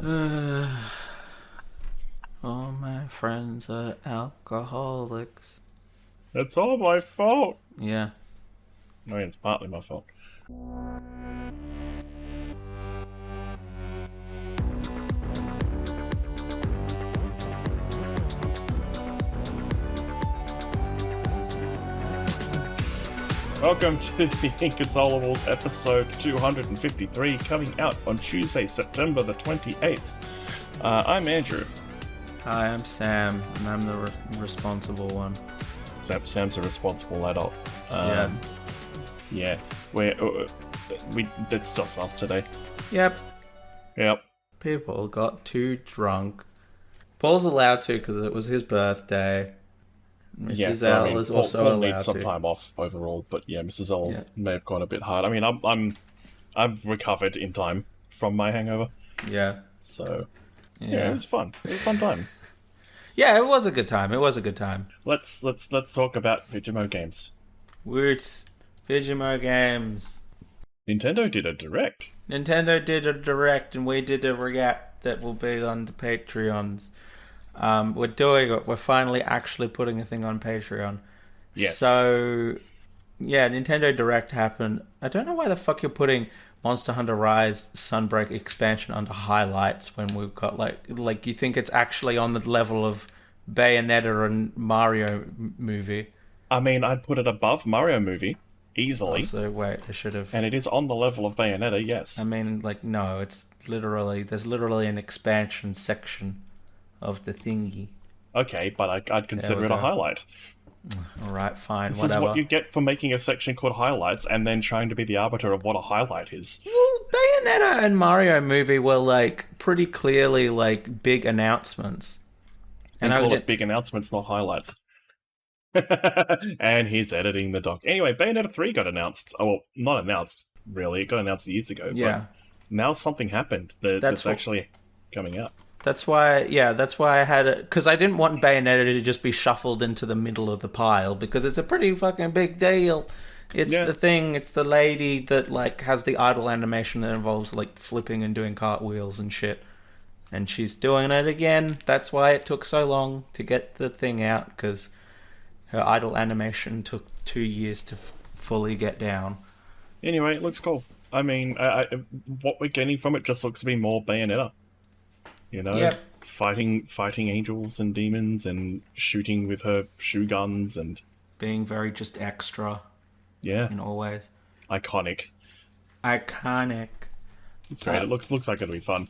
Go on. All my friends are alcoholics. It's all my fault. Yeah. I mean, it's partly my fault. Welcome to the Inconsolables episode 253, coming out on Tuesday, September the 28th. I'm Andrew. Hi, I'm Sam, and I'm the responsible one. Sam's a responsible adult. Yeah. It's just us today. Yep. People got too drunk. Paul's allowed to because it was his birthday. Mrs. L is also Paul allowed needs some to. time off overall, but yeah, Mrs. L may have gone a bit hard. I mean, I've recovered in time from my hangover. Yeah. So yeah, it was fun. It was a fun time. Yeah, it was a good time. Let's talk about Vijimo games. Woots, Vijimo games. Nintendo did a direct. Nintendo did a direct, and we did a react that will be on the Patreons. We're doing it. We're finally actually putting a thing on Patreon. Yes. So, yeah, Nintendo Direct happened. I don't know why the fuck you're putting Monster Hunter Rise Sunbreak expansion under highlights when we've got like you think it's actually on the level of Bayonetta and Mario movie. I mean, I'd put it above Mario movie easily. So wait, I should have. And it is on the level of Bayonetta. Yes. I mean, no, it's there's literally an expansion section of the thingy. Okay, but I'd consider it a highlight. All right, fine, this whatever. Is what you get for making a section called highlights and then trying to be the arbiter of what a highlight is. Well, Bayonetta and Mario movie were pretty clearly big announcements. And I call it big announcements, not highlights. And he's editing the doc. Anyway, Bayonetta 3 got announced. Oh, well, not announced, really. It got announced years ago. Yeah. But now something happened that's actually coming out. That's why I had it, because I didn't want Bayonetta to just be shuffled into the middle of the pile, because it's a pretty fucking big deal. It's the thing, it's the lady that has the idle animation that involves flipping and doing cartwheels and shit. And she's doing it again. That's why it took so long to get the thing out, because her idle animation took 2 years to fully get down. Anyway, it looks cool. I mean, what we're getting from it just looks to be more Bayonetta. You know, yep. fighting angels and demons and shooting with her shoe guns and being very just extra. Yeah, in all ways. Iconic. It's great. It looks like it'll be fun.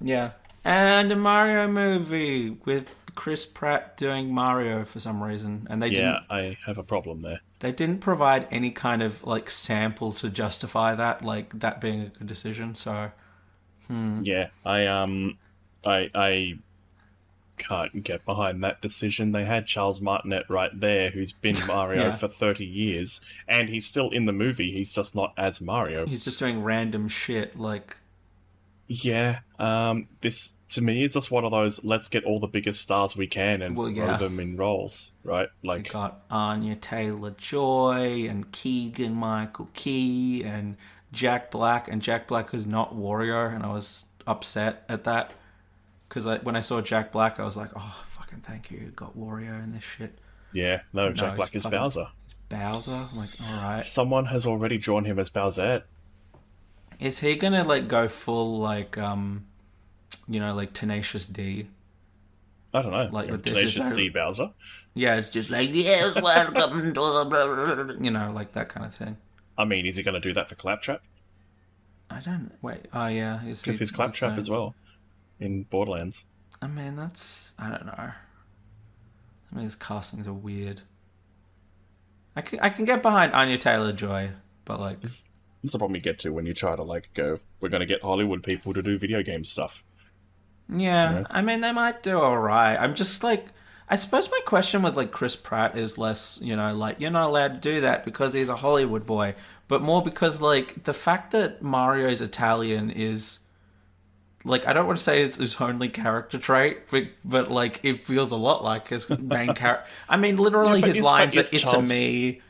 Yeah, and a Mario movie with Chris Pratt doing Mario for some reason, and I have a problem there. They didn't provide any kind of sample to justify that, that being a good decision. So, yeah, I can't get behind that decision. They had Charles Martinet right there, who's been Mario for 30 years, and he's still in the movie. He's just not as Mario. He's just doing random shit, Yeah, this, to me, is just one of those, let's get all the biggest stars we can and throw them in roles, right? We got Anya Taylor-Joy, and Keegan-Michael Key, and Jack Black, who's not Wario, and I was upset at that. Because when I saw Jack Black, I was like, oh, fucking thank you, got Wario in this shit. Yeah, no, Jack Black is Bowser. He's Bowser? I'm like, alright. Someone has already drawn him as Bowser. Is he gonna, go full, Tenacious D? I don't know. With Tenacious D Bowser? Yeah, it's just yes, welcome to the... that kind of thing. I mean, is he gonna do that for Claptrap? I don't... Wait, oh yeah. Because he's Claptrap as well. In Borderlands. I mean, I don't know. I mean, his castings are weird. I can get behind Anya Taylor-Joy, but This is the problem you get to when you try to go, we're going to get Hollywood people to do video game stuff. Yeah, you know? I mean, they might do alright. I'm just I suppose my question with Chris Pratt is less, you're not allowed to do that because he's a Hollywood boy, but more because the fact that Mario's Italian is... I don't want to say it's his only character trait, but it feels a lot like his main character. I mean, literally his lines are, it's a me.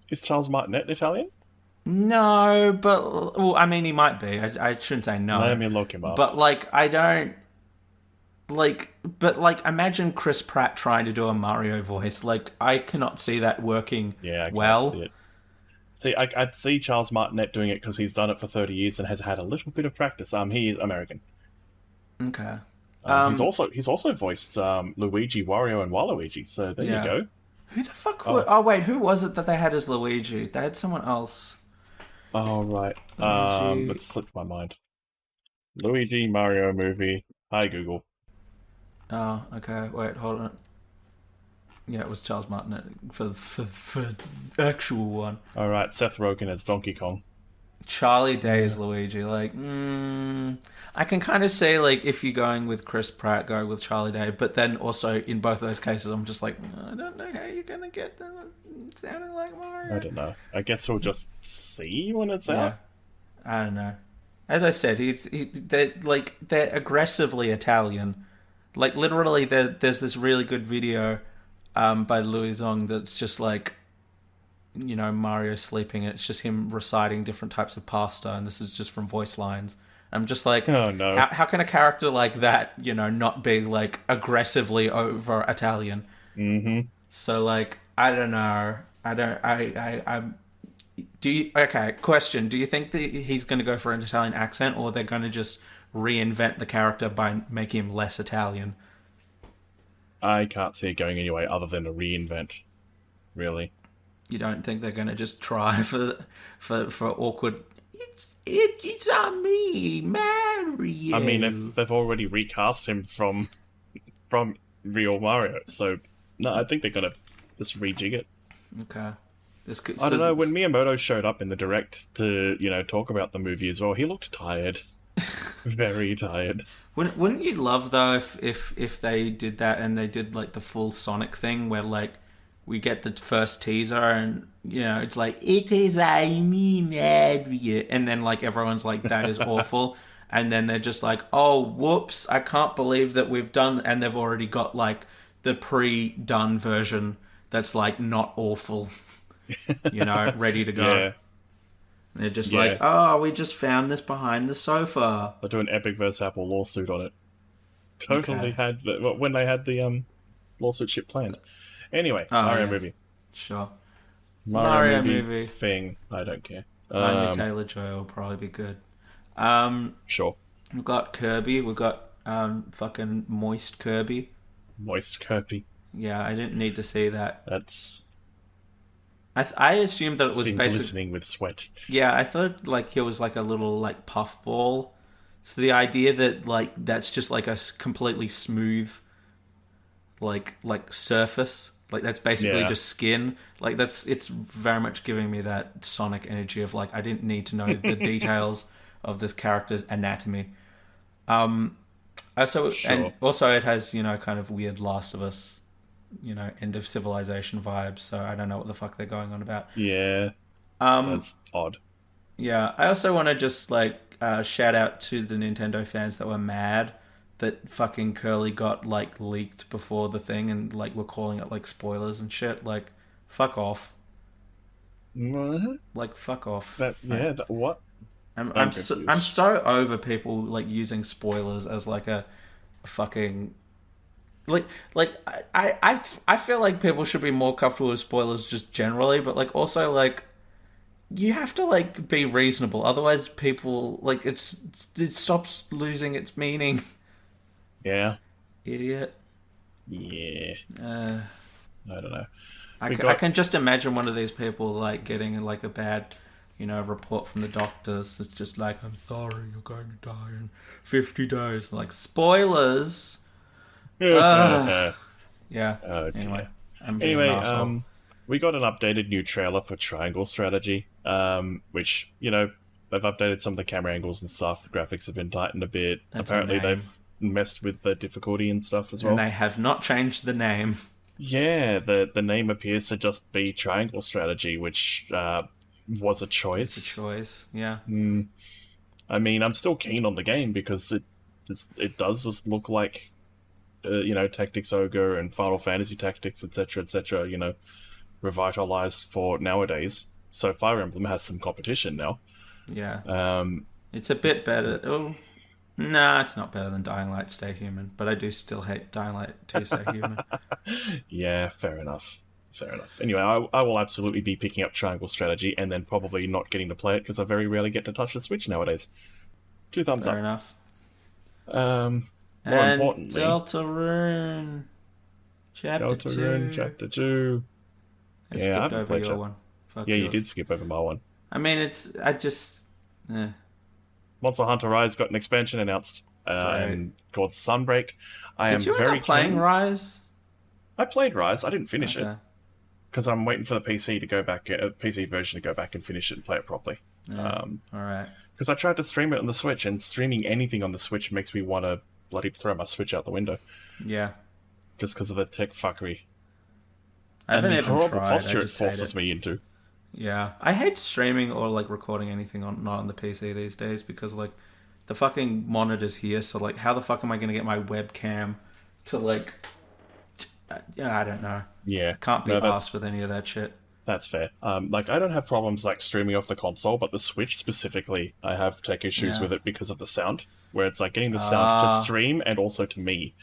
Is Charles Martinet Italian? No, but well, I mean, he might be. I shouldn't say no. Let me look him up. But like, I don't like. But like, imagine Chris Pratt trying to do a Mario voice. Like, I cannot see that working Yeah, I well. can't see it. See, I'd see Charles Martinet doing it because he's done it for 30 years and has had a little bit of practice. He is American. Okay. He's also voiced Luigi, Wario, and Waluigi. So there you go. Who the fuck? Oh wait, who was it that they had as Luigi? They had someone else. Oh right. Luigi. It slipped my mind. Luigi Mario movie. Hi Google. Oh, okay. Wait, hold on. Yeah, it was Charles Martinet for actual one. All right, Seth Rogen as Donkey Kong. Charlie Day as Luigi. Like, I can kind of say like if you're going with Chris Pratt, going with Charlie Day, but then also in both those cases, I'm just like, I don't know how you're gonna get that sounding like Mario. I don't know. I guess we'll just see when it's out. I don't know. As I said, they're aggressively Italian. Like literally, there's this really good video, by Louis Zong that's just like, Mario sleeping, and it's just him reciting different types of pasta, and this is just from voice lines. I'm just like, oh no, how can a character like that, not be like aggressively over Italian? Mm-hmm. So like, I don't know. Question. Do you think that he's going to go for an Italian accent, or they're going to just reinvent the character by making him less Italian? I can't see it going anyway other than a reinvent, really. You don't think they're going to just try for awkward? It's on me, Mario. I mean, if they've already recast him from real Mario, so no, I think they're gonna just rejig it. Okay. I don't know. When Miyamoto showed up in the direct to talk about the movie as well, he looked tired, very tired. Wouldn't you love though if they did that and they did like the full Sonic thing where like we get the first teaser and it's like it is me Mario, and then like everyone's like that is awful, and then they're just like, oh whoops, I can't believe that we've done, and they've already got like the pre-done version that's like not awful, ready to go. Yeah. They're just like, oh, we just found this behind the sofa. They'll do an Epic vs Apple lawsuit on it. Totally had when they had the lawsuit ship planned. Anyway, Mario movie. Sure. Mario movie thing. I don't care. Anya Taylor-Joy will probably be good. Sure. We've got Kirby. We've got fucking Moist Kirby. Moist Kirby. Yeah, I didn't need to see that. That's... I assumed that it was basically glistening with sweat. Yeah, I thought like he was like a little like puff ball. So the idea that like that's just like a completely smooth like surface, like that's basically just skin. Like it's very much giving me that Sonic energy of like I didn't need to know the details of this character's anatomy. And also it has kind of weird Last of Us, end of civilization vibes. So I don't know what the fuck they're going on about. Yeah, that's odd. Yeah, I also want to just like shout out to the Nintendo fans that were mad that fucking Curly got like leaked before the thing and like we're calling it like spoilers and shit. Like, fuck off. What? Like, fuck off. What? I'm so over people like using spoilers as like a fucking I feel like people should be more comfortable with spoilers just generally, but like also like you have to like be reasonable, otherwise people like it stops losing its meaning. Yeah. Idiot. Yeah. I don't know. I can just imagine one of these people like getting like a bad, report from the doctors. It's just like, I'm sorry, you're going to die in 50 days. Like, spoilers. Yeah. Oh, anyway, we got an updated new trailer for Triangle Strategy, which, they've updated some of the camera angles and stuff. The graphics have been tightened a bit. Apparently they've messed with the difficulty and stuff as well. And they have not changed the name. Yeah, the name appears to just be Triangle Strategy, which was a choice. It's a choice, yeah. I mean, I'm still keen on the game because it does just look like, Tactics Ogre and Final Fantasy Tactics, etc., revitalized for nowadays. So Fire Emblem has some competition now. Yeah. It's a bit better. Oh, nah, it's not better than Dying Light Stay Human, but I do still hate Dying Light 2 Stay Human. Yeah, fair enough. Fair enough. Anyway, I will absolutely be picking up Triangle Strategy and then probably not getting to play it because I very rarely get to touch the Switch nowadays. 2 thumbs Fair up. enough. More importantly... Deltarune. Chapter 2. Chapter 2. I skipped over your one. Fuck yeah, yours. you did skip over my one. I mean, Monster Hunter Rise got an expansion announced called Sunbreak. Did you end up playing Rise? I played Rise. I didn't finish it because I'm waiting for the PC to go back, PC version to go back and finish it and play it properly. All right. Because I tried to stream it on the Switch, and streaming anything on the Switch makes me want to bloody throw my Switch out the window. Yeah. Just because of the tech fuckery. I haven't and the even horrible tried. posture it forces me into. Yeah. I hate streaming or like recording anything not on the PC these days because like the fucking monitor's here, so like how the fuck am I going to get my webcam to like... I don't know. Yeah. Can't be arsed with any of that shit. That's fair. Like, I don't have problems, like, streaming off the console, but the Switch specifically, I have tech issues with it because of the sound, where it's, like, getting the sound to stream and also to me.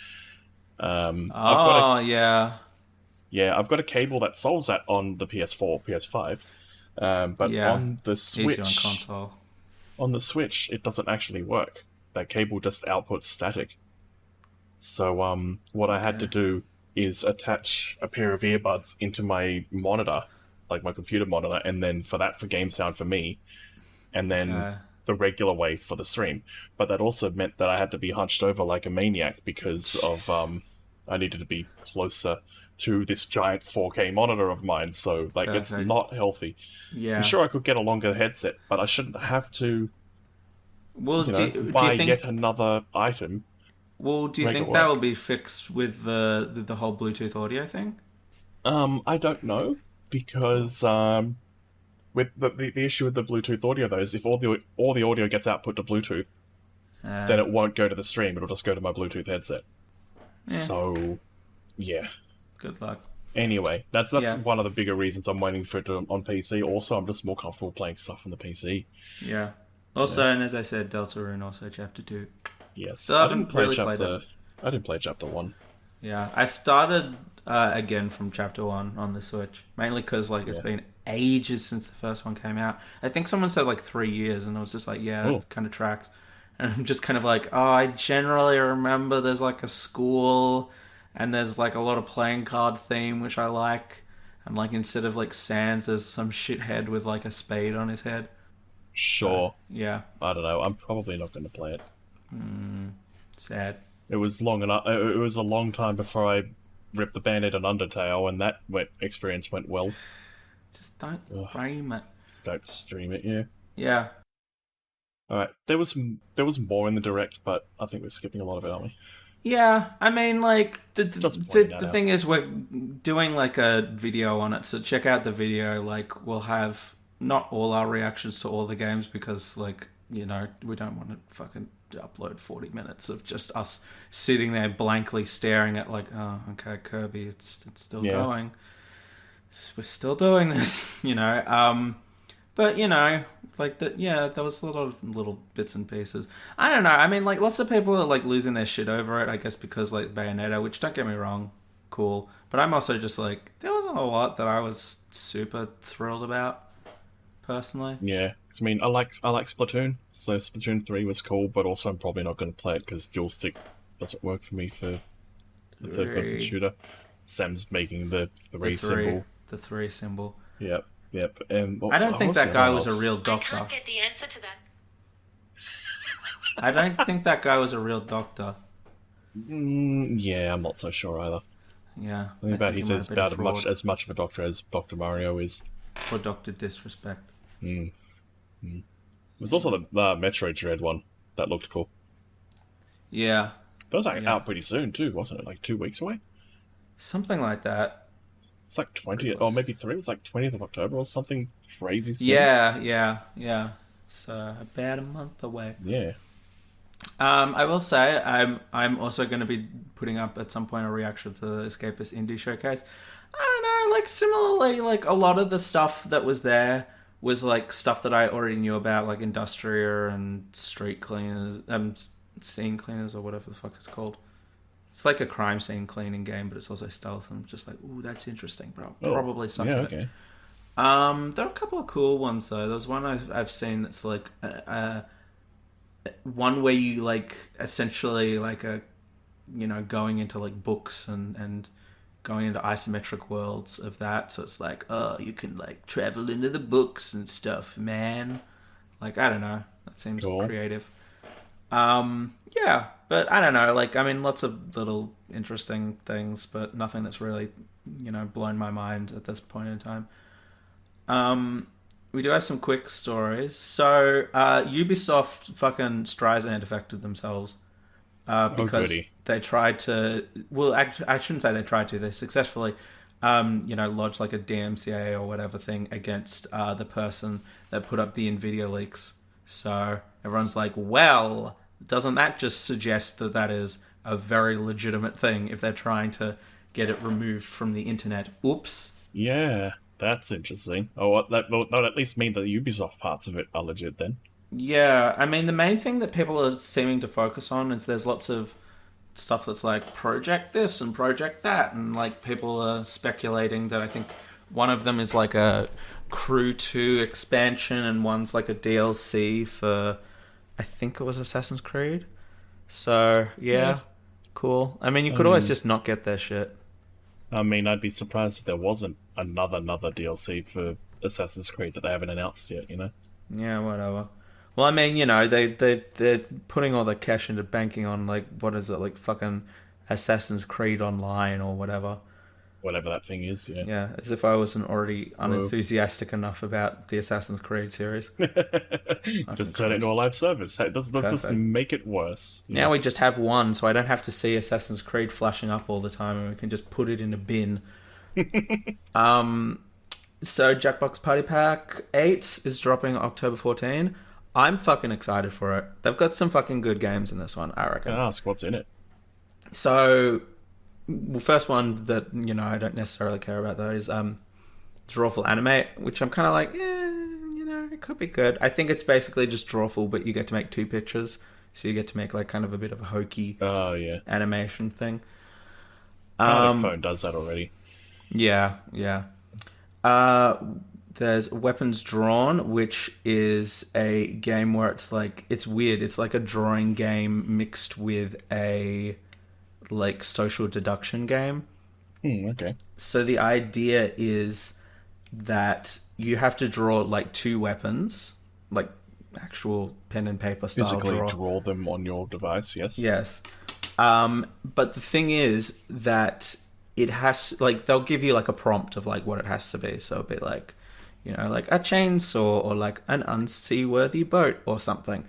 Yeah, I've got a cable that solves that on the PS4, PS5, but on the Switch... Easier on console. On the Switch, it doesn't actually work. That cable just outputs static. So, what I had to do is attach a pair of earbuds into my monitor, like my computer monitor, and then for game sound for me, and then the regular way for the stream. But that also meant that I had to be hunched over like a maniac because of I needed to be closer to this giant 4K monitor of mine, so like it's not healthy. Yeah, I'm sure I could get a longer headset, but I shouldn't have to buy do you think... yet another item. Well, do you think that will be fixed with the whole Bluetooth audio thing? I don't know, because with the issue with the Bluetooth audio though is if all the audio gets output to Bluetooth, then it won't go to the stream. It'll just go to my Bluetooth headset. So, yeah. Good luck. Anyway, that's one of the bigger reasons I'm waiting for it to on PC. Also, I'm just more comfortable playing stuff on the PC. Yeah. Also, and as I said, Deltarune also Chapter 2. Yes. So I didn't play Chapter... I didn't play Chapter 1. Yeah, I started again from Chapter 1 on the Switch. Mainly because like, it's been ages since the first one came out. I think someone said like 3 years, and I was just like, it kind of tracks. And I'm just kind of like, I generally remember there's like a school, and there's like a lot of playing card theme, which I like. And like instead of like Sans, there's some shithead with like a spade on his head. Sure. Yeah. I don't know. I'm probably not going to play it. Sad. It was long enough. It was a long time before I ripped the Band-Aid on Undertale, and that experience went well. Just don't stream it. Just don't stream it, yeah. Yeah. All right. There was more in the direct, but I think we're skipping a lot of it, aren't we? Yeah, I mean, like the thing is, we're doing like a video on it, so check out the video. Like, we'll have not all our reactions to all the games because, like, you know, we don't want to fucking upload 40 minutes of just us sitting there blankly staring at like, oh, okay, Kirby, it's still going. We're still doing this, you know. But you know, like there was a lot of little bits and pieces. I don't know. I mean, like lots of people are like losing their shit over it. I guess because like Bayonetta, which don't get me wrong, cool. But I'm also just like there wasn't a lot that I was super thrilled about. Personally, yeah. I mean, I like Splatoon, so Splatoon 3 was cool, but also I'm probably not going to play it because dual stick doesn't work for me for the third-person shooter. Sam's making the 3 symbol. The 3 symbol. Yep. And I don't think that guy was a real doctor. I can't get the answer to that. I don't think that guy was a real doctor. Yeah, I'm not so sure either. Yeah. I think he's about as much of a doctor as Dr. Mario is. For Dr. Disrespect. There's also the Metroid Dread one that looked cool. Yeah. That was out pretty soon too, wasn't it? Like 2 weeks away? Something like that. It's like 20th, or maybe 3. It was like 20th of October or something crazy soon. Yeah. It's about a month away. Yeah. I will say I'm also going to be putting up at some point a reaction to the Escapist Indie Showcase. I don't know, like similarly, like a lot of the stuff that was there was like stuff that I already knew about, like Industria and Street Cleaners, Scene Cleaners, or whatever the fuck it's called. It's like a crime scene cleaning game, but it's also stealth. And I'm just like, ooh, that's interesting, but I'll probably suck at it. There are a couple of cool ones though. There's one I've seen that's like one where you like essentially like going into like books and going into isometric worlds of that. So it's like, oh, you can like travel into the books and stuff, man. Like, I don't know. That seems creative. Yeah, but I don't know. Like, I mean, lots of little interesting things, but nothing that's really, blown my mind at this point in time. We do have some quick stories. So, Ubisoft fucking Streisand affected themselves. Because they tried to... Well, I shouldn't say they tried to. They successfully, lodged like a DMCA or whatever thing against the person that put up the NVIDIA leaks. So everyone's like, well, doesn't that just suggest that is a very legitimate thing if they're trying to get it removed from the internet? Oops. Yeah, that's interesting. Oh, that would at least mean that the Ubisoft parts of it are legit then. Yeah, I mean, the main thing that people are seeming to focus on is there's lots of stuff that's like project this and project that, and like people are speculating that I think one of them is like a Crew 2 expansion and one's like a DLC for, I think it was Assassin's Creed. So, yeah. Cool. I mean, you could always just not get their shit. I mean, I'd be surprised if there wasn't another DLC for Assassin's Creed that they haven't announced yet, Yeah, whatever. Well, I mean, they're putting all the cash into banking on, like, what is it, like fucking Assassin's Creed Online or whatever. Whatever that thing is, yeah. Yeah, as if I wasn't already unenthusiastic enough about the Assassin's Creed series. Just turn it into a live service. Let's just make it worse. Now we just have one, so I don't have to see Assassin's Creed flashing up all the time, and we can just put it in a bin. So Jackbox Party Pack 8 is dropping October 14. I'm fucking excited for it. They've got some fucking good games in this one, I reckon. Ask what's in it. So, first one that, I don't necessarily care about though is Drawful Animate, which I'm kind of like, it could be good. I think it's basically just Drawful, but you get to make 2 pictures. So you get to make like kind of a bit of a hokey animation thing. Phone does that already. Yeah. There's Weapons Drawn, which is a game where it's weird. It's like a drawing game mixed with a like social deduction game. Okay. So the idea is that you have to draw like 2 weapons, like actual pen and paper style physically draw them on your device, yes. Yes. But the thing is that it has, like, they'll give you like a prompt of like what it has to be. So it'll be like, like a chainsaw or like an unseaworthy boat or something.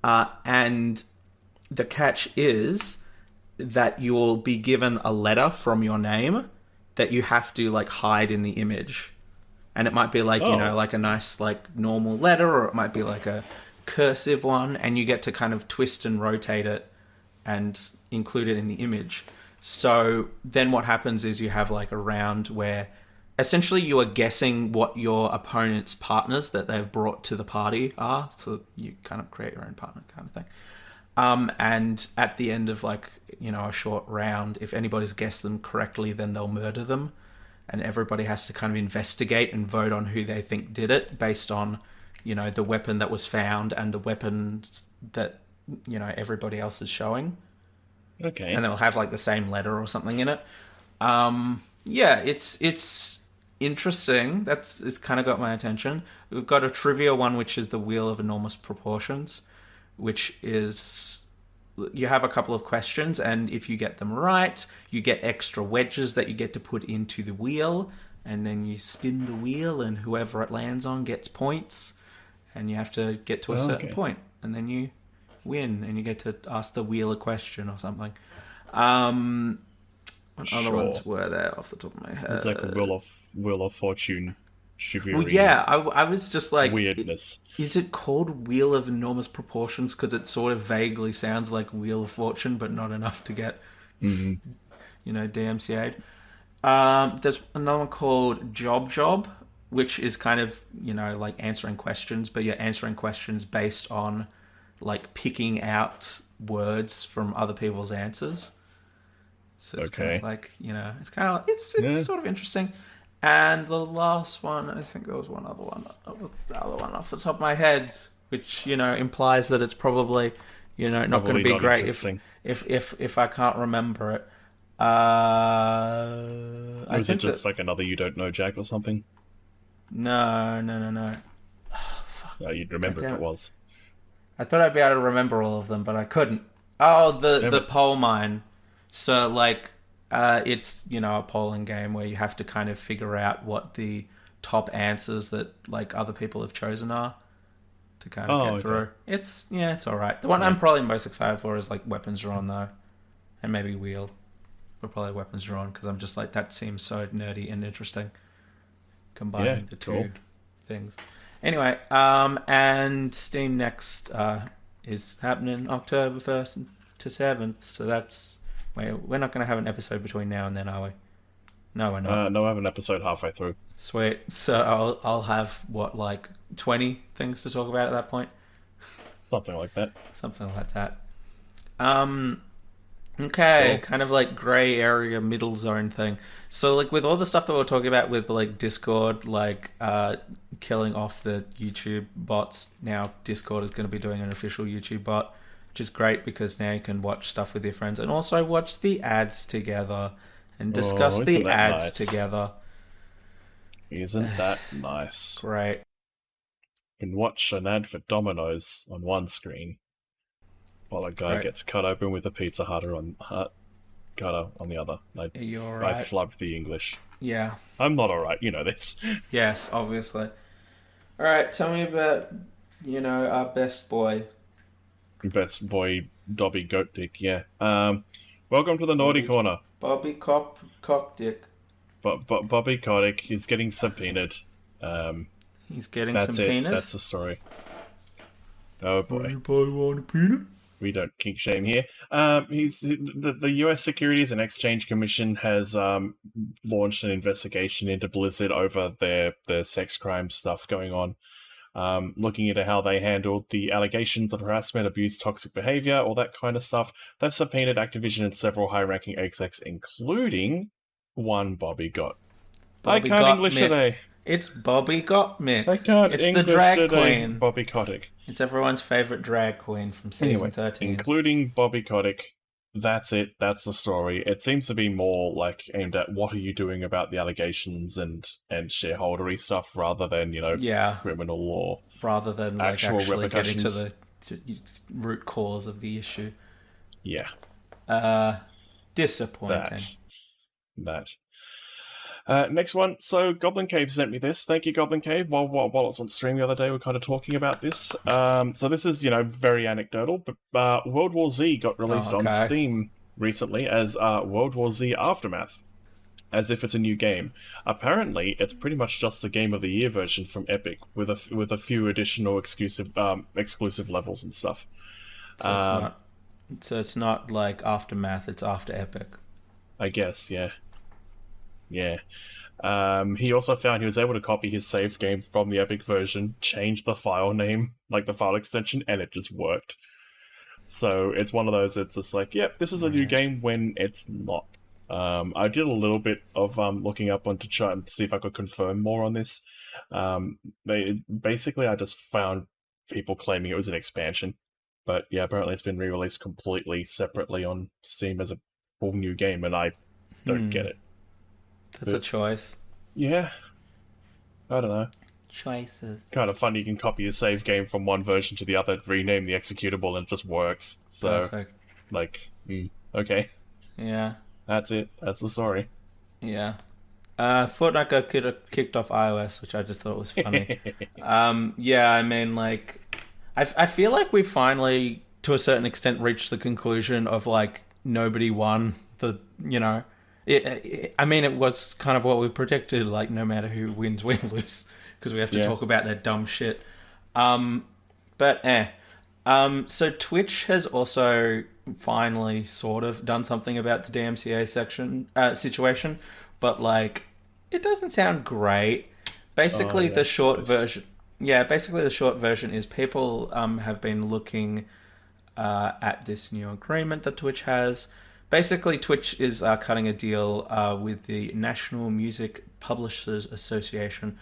And the catch is that you'll be given a letter from your name that you have to like hide in the image. And it might be like, like a nice like normal letter, or it might be like a cursive one, and you get to kind of twist and rotate it and include it in the image. So then what happens is you have like a round where essentially you are guessing what your opponent's partners that they've brought to the party are. So you kind of create your own partner kind of thing. And at the end of like, a short round, if anybody's guessed them correctly, then they'll murder them. And everybody has to kind of investigate and vote on who they think did it based on, the weapon that was found and the weapons that, everybody else is showing. Okay. And they'll have like the same letter or something in it. It's interesting. It's kind of got my attention. We've got a trivia one, which is the Wheel of Enormous Proportions, which is you have a couple of questions, and if you get them right, you get extra wedges that you get to put into the wheel, and then you spin the wheel, and whoever it lands on gets points, and you have to get to a certain point, and then you win, and you get to ask the wheel a question or something. What other ones were there off the top of my head? It's like a Wheel of Fortune. Well, yeah, I was just like... Weirdness. Is it called Wheel of Enormous Proportions? Because it sort of vaguely sounds like Wheel of Fortune, but not enough to get, DMCA'd. There's another one called Job, which is kind of, like answering questions, but you're answering questions based on like picking out words from other people's answers. So it's kind of like, it's kind of, it's sort of interesting. And the last one, I think there was one other one, the other one off the top of my head, which, implies that it's probably, not going to be great if I can't remember it. Was it just like another You Don't Know Jack or something? No. Oh, you'd remember if it was. I thought I'd be able to remember all of them, but I couldn't. Oh, the poll mine. So, like, it's, a polling game where you have to kind of figure out what the top answers that, like, other people have chosen are to kind of get through. It's all right. The one I'm probably most excited for is, like, Weapons Drawn, though. And maybe Wheel. But probably Weapons Drawn, because I'm just like, that seems so nerdy and interesting. Combining the two things. Anyway, and Steam Next is happening October 1st to 7th, so that's... We're not going to have an episode between now and then, are we? No, we're not. No, I have an episode halfway through. Sweet. So I'll have, 20 things to talk about at that point? Something like that. Okay, cool. Kind of like grey area middle zone thing. So like with all the stuff that we're talking about with like Discord, like killing off the YouTube bots, now Discord is going to be doing an official YouTube bot, which is great because now you can watch stuff with your friends and also watch the ads together and discuss the ads together. Isn't that nice? Great. You can watch an ad for Domino's on one screen while a guy gets cut open with a Pizza Hutter cutter on the other. I flubbed the English. Yeah. I'm not alright, you know this. Yes, obviously. Alright, tell me about, our best boy. Best boy, Dobby Goatdick, yeah. Welcome to the Naughty Corner. Bobby Cockdick. Bobby Kotick, he's getting subpoenaed. He's getting some penis? That's the story. Oh boy. Anybody want a peanut? We don't kink shame here. The U.S. Securities and Exchange Commission has launched an investigation into Blizzard over their sex crime stuff going on. Looking into how they handled the allegations of harassment, abuse, toxic behavior, all that kind of stuff. They've subpoenaed Activision and several high-ranking execs, including one Bobby Got. I can't English today. It's Bobby Gottmik. I can't It's English the drag today, queen. Bobby Kotick. It's everyone's favourite drag queen from season 13. Including Bobby Kotick. That's it. That's the story. It seems to be more like aimed at what are you doing about the allegations and shareholdery stuff rather than, criminal law. Rather than like actually getting to the root cause of the issue. Yeah. Disappointing. That. Next one. So Goblin Cave sent me this. Thank you, Goblin Cave. While I was on stream the other day, we were kind of talking about this. So this is, very anecdotal, but World War Z got released on Steam recently as World War Z Aftermath, as if it's a new game. Apparently, it's pretty much just the Game of the Year version from Epic with a few additional exclusive levels and stuff. So it's not like Aftermath, it's After Epic. I guess, yeah. Yeah. He also found he was able to copy his save game from the Epic version, change the file name, like the file extension, and it just worked. So it's one of those, it's just like, yep, this is a new game when it's not. I did a little bit of looking up on to try and see if I could confirm more on this. Basically, I just found people claiming it was an expansion. But yeah, apparently it's been re-released completely separately on Steam as a full new game, and I don't get it. That's a choice. Yeah. I don't know. Choices. Kind of fun, you can copy a save game from one version to the other, rename the executable, and it just works. So, perfect. Okay. Yeah. That's it. That's the story. Yeah. Fortnite got kicked off iOS, which I just thought was funny. Yeah, I mean, like... I feel like we finally, to a certain extent, reached the conclusion of, like, nobody won the, it was kind of what we predicted, like, no matter who wins, we lose, because we have to talk about that dumb shit. So Twitch has also finally sort of done something about the DMCA situation, but, like, it doesn't sound great. Basically, the short nice. version. Yeah, basically the short version is people have been looking at this new agreement that Twitch has. Basically, Twitch is cutting a deal with the National Music Publishers Association,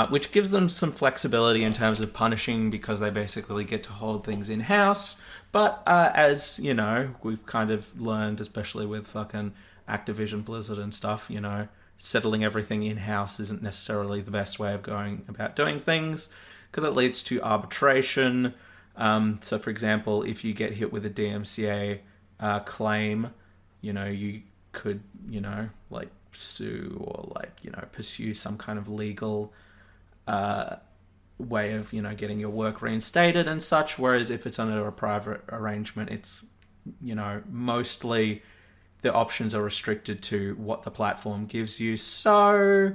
which gives them some flexibility in terms of punishing because they basically get to hold things in house. But as you know, we've kind of learned, especially with fucking Activision Blizzard and stuff, you know, settling everything in house isn't necessarily the best way of going about doing things because it leads to arbitration. So, for example, if you get hit with a DMCA claim, you know, you could, you know, like sue or like, you know, pursue some kind of legal way of, you know, getting your work reinstated and such. Whereas if it's under a private arrangement, it's, you know, mostly the options are restricted to what the platform gives you. So,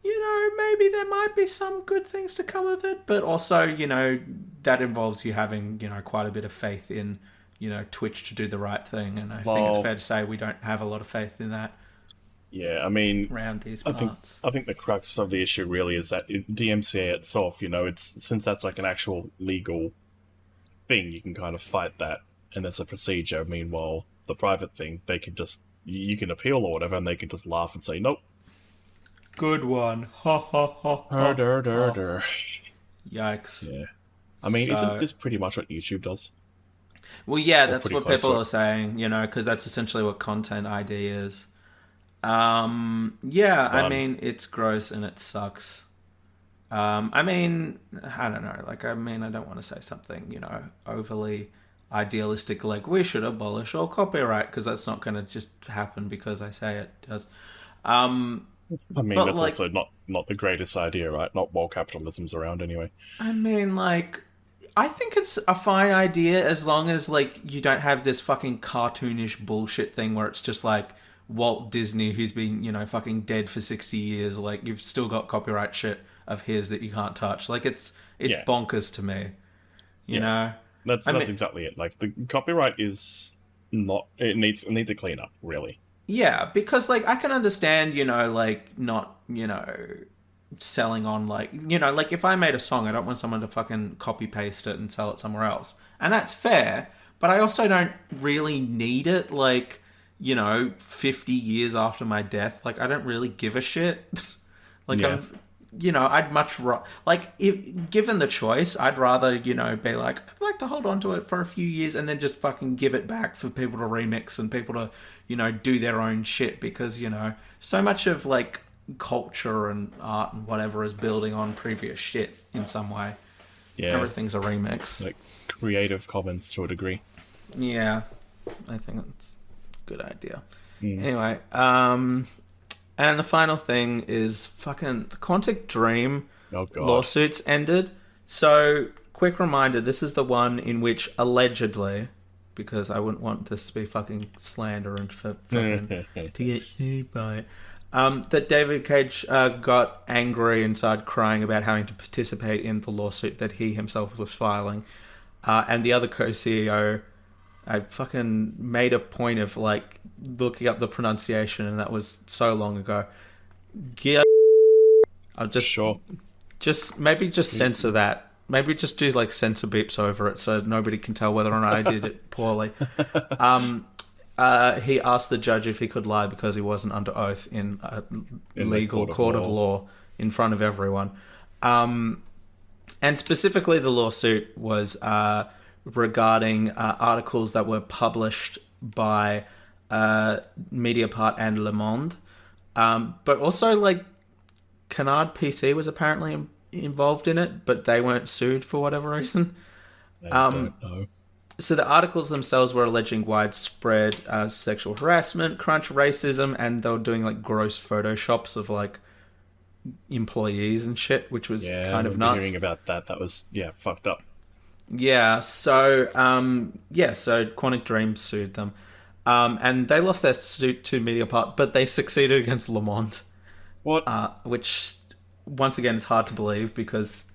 you know, maybe there might be some good things to come of it, but also, you know, that involves you having, you know, quite a bit of faith in, you know, Twitch to do the right thing. And I think it's fair to say we don't have a lot of faith in that. Yeah, I mean, around these parts. I think the crux of the issue really is that DMCA itself, you know, it's since that's like an actual legal thing, you can kind of fight that, and there's a procedure. Meanwhile, the private thing, they can just you can appeal or whatever, and they can just laugh and say nope. Good one. Ha ha ha. Yikes. Yeah. I mean, isn't this pretty much what YouTube does? Well, yeah, that's what people are saying, you know, because that's essentially what Content ID is. Yeah, I mean, it's gross and it sucks. I mean, I don't know. Like, I mean, I don't want to say something, you know, overly idealistic, like we should abolish all copyright, because that's not going to just happen because I say it does. I mean, that's like, also not the greatest idea, right? Not while capitalism's around, anyway. I mean, like, I think it's a fine idea as long as, like, you don't have this fucking cartoonish bullshit thing where it's just like Walt Disney, who's been, you know, fucking dead for 60 years. Like, you've still got copyright shit of his that you can't touch. Like, it's bonkers to me. You know? That's exactly it. Like, the copyright is not... It needs a clean-up, really. Yeah, because, like, I can understand, you know, like, not, you know, selling on, like, you know, like, if I made a song, I don't want someone to fucking copy-paste it and sell it somewhere else. And that's fair, but I also don't really need it, like, you know, 50 years after my death. Like, I don't really give a shit. Like, yeah. You know, I'd much like, if given the choice, I'd rather, you know, be like, I'd like to hold on to it for a few years and then just fucking give it back for people to remix and people to, you know, do their own shit, because, you know, so much of, like, culture and art and whatever is building on previous shit in some way. Yeah, everything's a remix, like Creative Commons to a degree. Yeah, I think that's a good idea. Anyway, and the final thing is fucking the Quantic Dream lawsuits ended. So, quick reminder, this is the one in which allegedly, because I wouldn't want this to be fucking slander and for fucking to get sued by it, that David Cage got angry and started crying about having to participate in the lawsuit that he himself was filing. And the other co-CEO, I fucking made a point of, like, looking up the pronunciation, and that was so long ago. I'll just maybe censor that. Maybe just do, like, censor beeps over it so nobody can tell whether or not I did it poorly. He asked the judge if he could lie because he wasn't under oath in a legal court of law in front of everyone. And specifically the lawsuit was regarding articles that were published by Mediapart and Le Monde. But also, like, Canard PC was apparently involved in it, but they weren't sued for whatever reason. I don't know. So the articles themselves were alleging widespread sexual harassment, crunch racism, and they were doing, like, gross photoshops of, like, employees and shit, which was kind of nuts. Hearing about that, that was fucked up. Yeah, so so Quantic Dream sued them, and they lost their suit to Mediapart, but they succeeded against Le Monde. What? Which, once again, is hard to believe because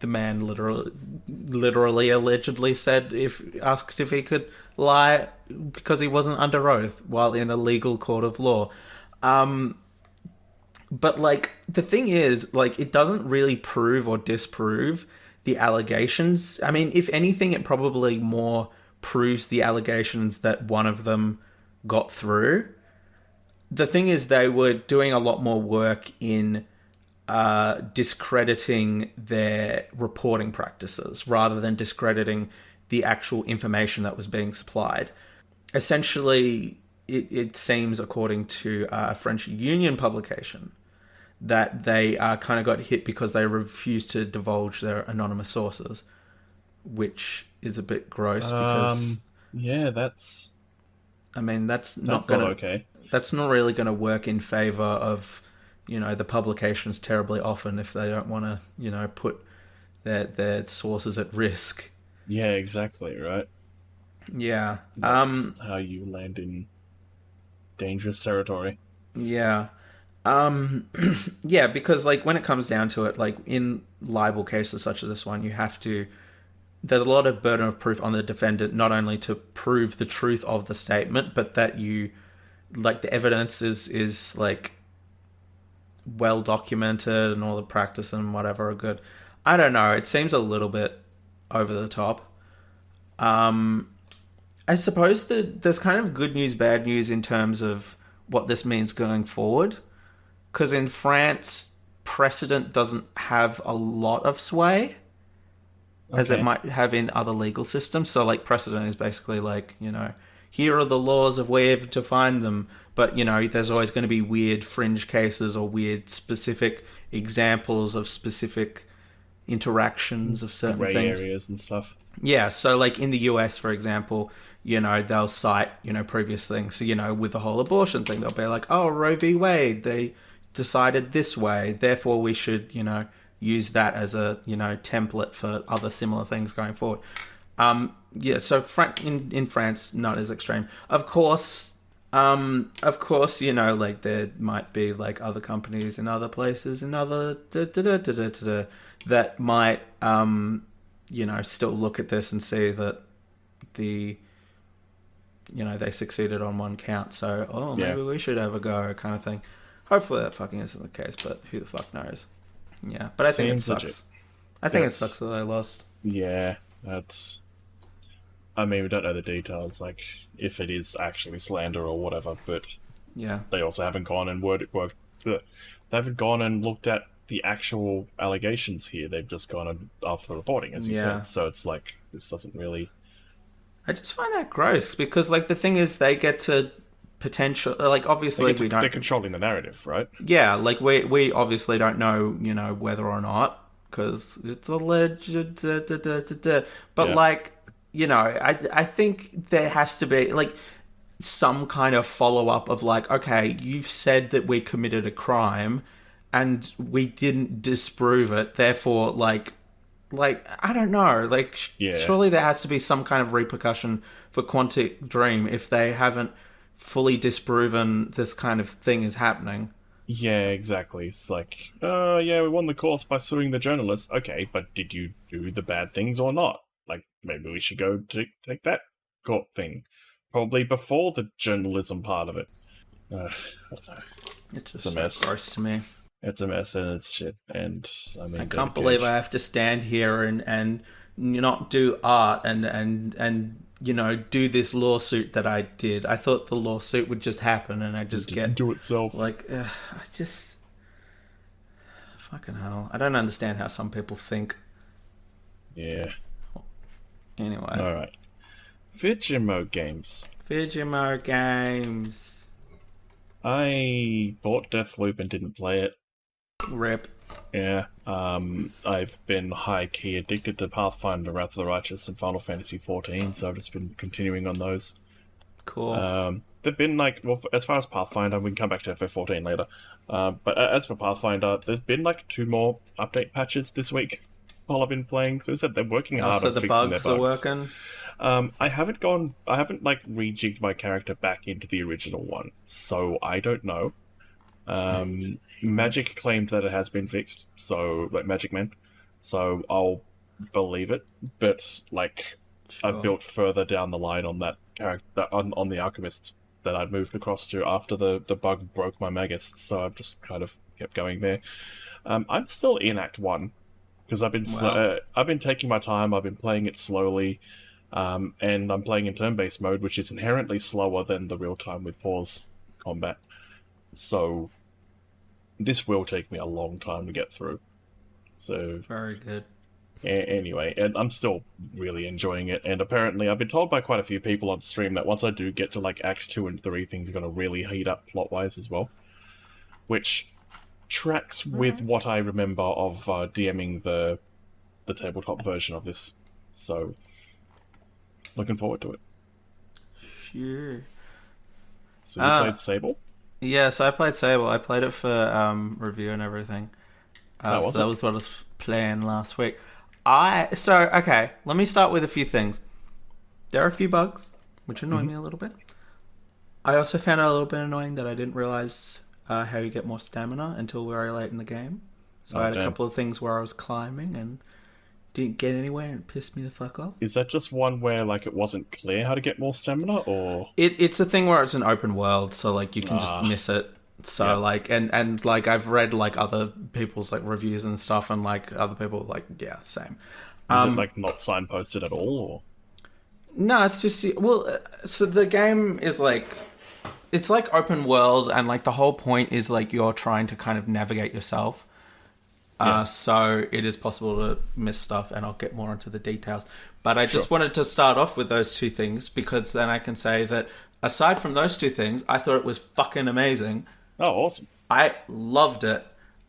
the man literally allegedly said asked if he could lie because he wasn't under oath while in a legal court of law. But, like, the thing is, like, it doesn't really prove or disprove the allegations. I mean, if anything, it probably more proves the allegations that one of them got through. The thing is, they were doing a lot more work in discrediting their reporting practices rather than discrediting the actual information that was being supplied. Essentially, it seems, according to a French union publication, that they kind of got hit because they refused to divulge their anonymous sources, which is a bit gross because... yeah, that's... I mean, that's not okay. That's not really going to work in favor of, you know, the publications terribly often if they don't want to, you know, put their sources at risk. Yeah, exactly, right? Yeah. That's how you land in dangerous territory. Yeah. Yeah, because, like, when it comes down to it, like, in libel cases such as this one, you have to... There's a lot of burden of proof on the defendant, not only to prove the truth of the statement, but that you... Like, the evidence is like, well documented and all the practice and whatever are good. I don't know. It seems a little bit over the top. I suppose that there's kind of good news, bad news in terms of what this means going forward. Because in France, precedent doesn't have a lot of sway, as it might have in other legal systems. So, like, precedent is basically like, you know, here are the laws of where to find them. But, you know, there's always going to be weird fringe cases or weird specific examples of specific interactions of certain gray things. areas and stuff. Yeah, so, like, in the US, for example, you know, they'll cite, you know, previous things. So, you know, with the whole abortion thing, they'll be like, oh, Roe v. Wade, they decided this way, therefore we should, you know, use that as a, you know, template for other similar things going forward. Yeah, so in France, not as extreme. Of course, you know, like, there might be, like, other companies in other places, in other that might, you know, still look at this and see that you know, they succeeded on one count, so, maybe we should have a go, kind of thing. Hopefully that fucking isn't the case, but who the fuck knows? Yeah, but I think it sucks. Legit. I think it sucks that they lost. Yeah, that's... I mean, we don't know the details, like, if it is actually slander or whatever, but... Yeah. They also haven't gone and they haven't gone and looked at the actual allegations here. They've just gone after the reporting, as you said. So it's like, this doesn't really... I just find that gross, because, like, the thing is, they get to potential... Like, obviously, we don't... They're controlling the narrative, right? Yeah, like, we obviously don't know, you know, whether or not, because it's alleged... But, like, you know, I think there has to be, like, some kind of follow-up of, like, okay, you've said that we committed a crime, and we didn't disprove it, therefore, like, I don't know, like, surely there has to be some kind of repercussion for Quantic Dream if they haven't fully disproven this kind of thing is happening. Yeah, exactly. It's like, we won the case by suing the journalist. Okay, but did you do the bad things or not? Like, maybe we should go to take that court thing. Probably before the journalism part of it. I don't know. It's just a mess. Gross to me. It's a mess and it's shit. And I mean, I can't believe I have to stand here and not do art and you know, do this lawsuit that I did. I thought the lawsuit would just happen and I just get do itself. Like, I just fucking hell. I don't understand how some people think. Yeah. Anyway. All right. Fijimo games. I bought Deathloop and didn't play it. Rip. Yeah. I've been high-key addicted to Pathfinder, Wrath of the Righteous, and Final Fantasy XIV, so I've just been continuing on those. Cool. They've been, like, well, as far as Pathfinder, we can come back to FF14 later. But as for Pathfinder, there's been, like, 2 more update patches this week while I've been playing. So I said they're working hard on fixing their bugs. Are working? I haven't, like, rejigged my character back into the original one, so I don't know. Magic claimed that it has been fixed, so, like, Magic Men, so I'll believe it, but, like, sure. I've built further down the line on that character, on the Alchemist that I'd moved across to after the bug broke my Magus, so I've just kind of kept going there. I'm still in Act 1 because Wow. I've been taking my time. I've been playing it slowly, and I'm playing in turn-based mode, which is inherently slower than the real-time with pause combat. So this will take me a long time to get through. So Very good. anyway, and I'm still really enjoying it. And apparently, I've been told by quite a few people on stream that once I do get to like Act 2 and 3, things are going to really heat up plot-wise as well, which tracks with what I remember of DMing the tabletop version of this. So, looking forward to it. Sure. So you played Sable? Yes, I played Sable. I played it for review and everything. So that was what I was playing last week. Okay, let me start with a few things. There are a few bugs, which annoy me a little bit. I also found it a little bit annoying that I didn't realize how you get more stamina until very late in the game. So I had a couple of things where I was climbing and didn't get anywhere, and it pissed me the fuck off. Is that just one where like it wasn't clear how to get more stamina, or it's a thing where it's an open world, so like you can just miss it. So like and like I've read like other people's like reviews and stuff, and like other people like same. Is it like not signposted at all, or? No, it's just so the game is like it's like open world, and like the whole point is like you're trying to kind of navigate yourself. So it is possible to miss stuff, and I'll get more into the details. But I just wanted to start off with those two things, because then I can say that aside from those two things, I thought it was fucking amazing. Oh, awesome. I loved it.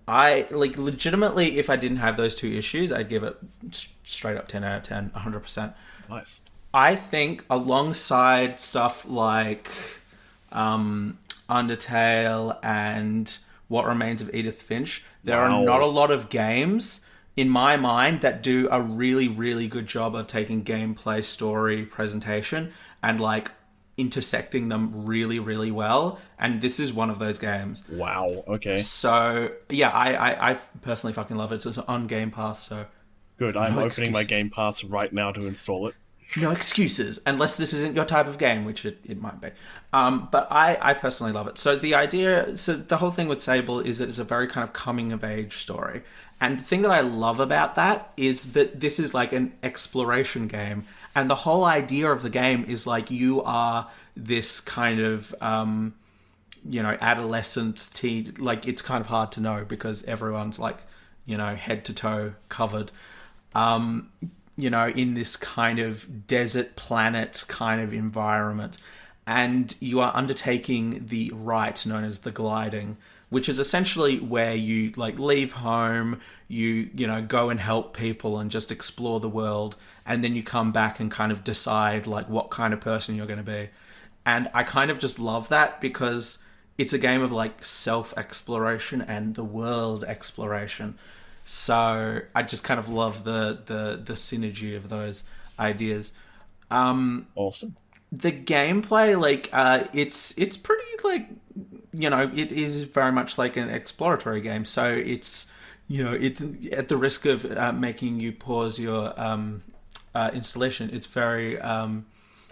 I, like, legitimately, if I didn't have those two issues, I'd give it straight up 10 out of 10, 100%. Nice. I think alongside stuff like Undertale and What Remains of Edith Finch, there are not a lot of games in my mind that do a really, really good job of taking gameplay, story, presentation, and like intersecting them really, really well. And this is one of those games. Wow. Okay. So yeah, I personally fucking love it. It's on Game Pass, so good. I'm opening my Game Pass right now to install it. No excuses, unless this isn't your type of game, which it might be. But I personally love it. So the whole thing with Sable is it's a very kind of coming of age story. And the thing that I love about that is that this is like an exploration game. And the whole idea of the game is like you are this kind of, adolescent teen. Like it's kind of hard to know because everyone's like, head to toe covered. In this kind of desert planet kind of environment. And you are undertaking the rite known as the gliding, which is essentially where you like leave home, you go and help people and just explore the world, and then you come back and kind of decide like what kind of person you're going to be. And I kind of just love that because it's a game of like self-exploration and the world exploration. So I just kind of love the synergy of those ideas. Awesome. The gameplay, like, it's pretty, like, it is very much like an exploratory game. So it's, it's at the risk of making you pause your installation. It's very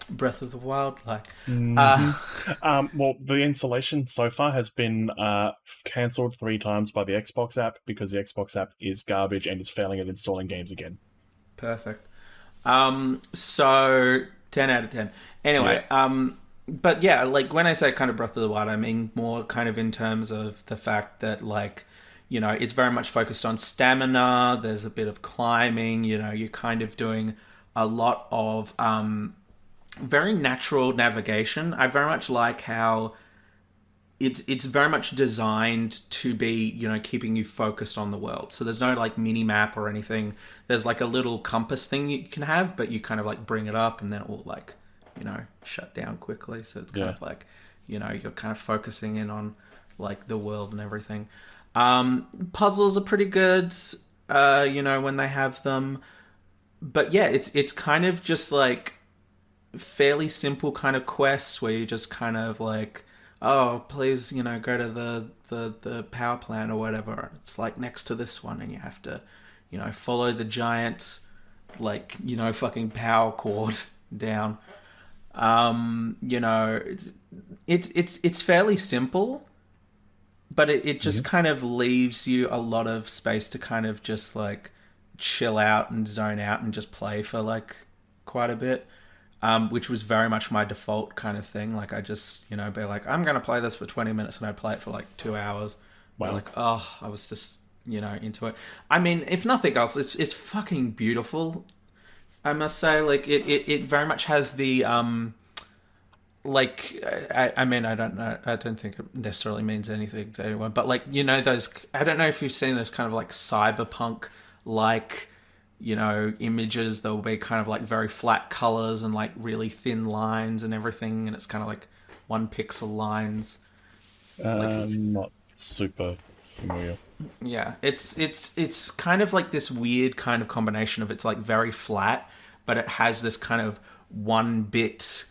Breath of the Wild like. Well, the installation so far has been cancelled 3 times by the Xbox app because the Xbox app is garbage and is failing at installing games again. Perfect. So 10 out of 10. Anyway, but yeah, like when I say kind of Breath of the Wild, I mean more kind of in terms of the fact that like, it's very much focused on stamina. There's a bit of climbing. You're kind of doing a lot of very natural navigation. I very much like how it's very much designed to be, keeping you focused on the world. So there's no like mini map or anything. There's like a little compass thing you can have, but you kind of like bring it up and then it will like, shut down quickly. So it's kind of like, you're kind of focusing in on like the world and everything. Puzzles are pretty good, when they have them. But yeah, it's kind of just like fairly simple kind of quests where you just kind of like, oh, please, go to the power plant or whatever. It's like next to this one, and you have to, follow the giant, like, fucking power cord down. It's fairly simple, but it just kind of leaves you a lot of space to kind of just like chill out and zone out and just play for like quite a bit. Which was very much my default kind of thing. Like I just, be like, I'm gonna play this for 20 minutes, and I'd play it for like 2 hours. Wow. Like, oh, I was just, into it. I mean, if nothing else, it's fucking beautiful. I must say, like it very much has the like I mean I don't know, I don't think it necessarily means anything to anyone, but like those, I don't know if you've seen those kind of like cyberpunk like images that will be kind of like very flat colors and like really thin lines and everything, and it's kind of like 1 pixel lines. Not super familiar. Yeah, it's kind of like this weird kind of combination of, it's like very flat, but it has this kind of 1 bit,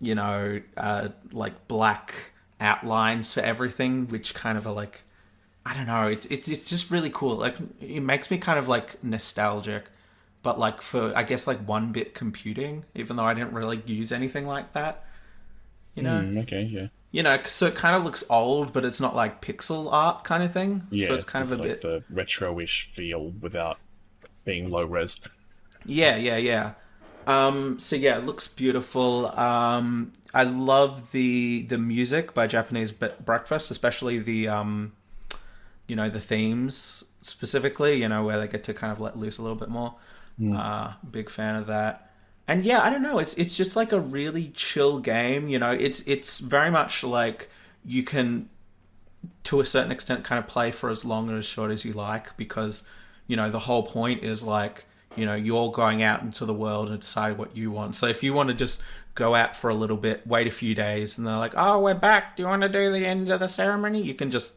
like black outlines for everything, which kind of are like, I don't know, it's just really cool. Like it makes me kind of like nostalgic, but like for, I guess, like 1 bit computing, even though I didn't really use anything like that. Okay, yeah. So it kind of looks old, but it's not like pixel art kind of thing. Yeah, so it's kind of a like bit the retro-ish feel without being low res. Yeah. So yeah, it looks beautiful. I love the music by Japanese Breakfast, especially the the themes specifically. Where they get to kind of let loose a little bit more. Big fan of that. And yeah, I don't know. It's just like a really chill game. It's very much like you can, to a certain extent, kind of play for as long or as short as you like, because the whole point is like, you're going out into the world and decide what you want. So if you want to just go out for a little bit, wait a few days, and they're like, oh, we're back, do you want to do the end of the ceremony? You can just